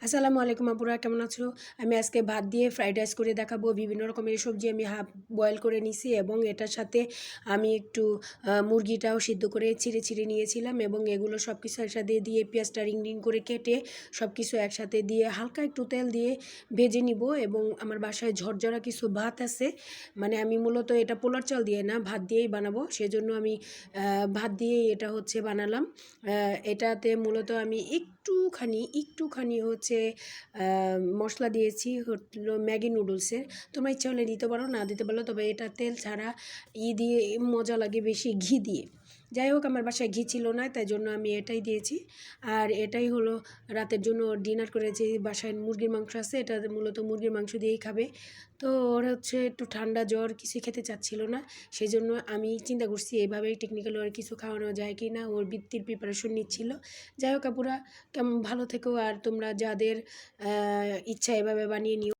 আসসালামু আলাইকুম আপুরা, কেমন আছো? আমি আজকে ভাত দিয়ে ফ্রাইড রাইস করে দেখাবো। বিভিন্ন রকমের সবজি আমি হাফ বয়েল করে নিছি এবং এটার সাথে আমি একটু মুরগিটাও সিদ্ধ করে ছিঁড়ে ছিঁড়ে নিয়েছিলাম এবং এগুলো সব কিছু একসাথে দিয়ে পেঁয়াজটা রিং রিং করে কেটে সব কিছু একসাথে দিয়ে হালকা একটু তেল দিয়ে ভেজে নিব। এবং আমার বাসায় ঝরঝরা কিছু ভাত আছে, মানে আমি মূলত এটা পোলার চাল দিয়ে না, ভাত দিয়েই বানাবো। সেজন্য আমি ভাত দিয়েই এটা হচ্ছে বানালাম। এটাতে মূলত আমি একটুখানি হচ্ছে মশলা দিয়েছি, হলো ম্যাগি নুডলসের। তোমরা ইচ্ছা হলে দিতে পারো, না দিতে পারো, তবে এটা তেল ছাড়া দিয়ে মজা লাগে বেশি ঘি দিয়ে। যাই হোক, আমার বাসায় ঘি ছিল না, তাই জন্য আমি এটাই দিয়েছি। আর এটাই হলো রাতের জন্য ডিনার করেছি। বাসায় মুরগির মাংস আছে, এটা মূলত মুরগির মাংস দিয়েই খাবে। তো ওর হচ্ছে একটু ঠান্ডা জ্বর, কিছু খেতে চাচ্ছিল না। সেই জন্য আমি চিন্তা করছি এইভাবেই টেকনিক্যাল ওর কিছু খাওয়ানো যায় কি না, ওর বৃত্তির প্রিপারেশন নিচ্ছিল। যাই হোক আপুরা, কেমন ভালো থেকো। আর তোমরা যাদের ইচ্ছা এভাবে বানিয়ে নিও।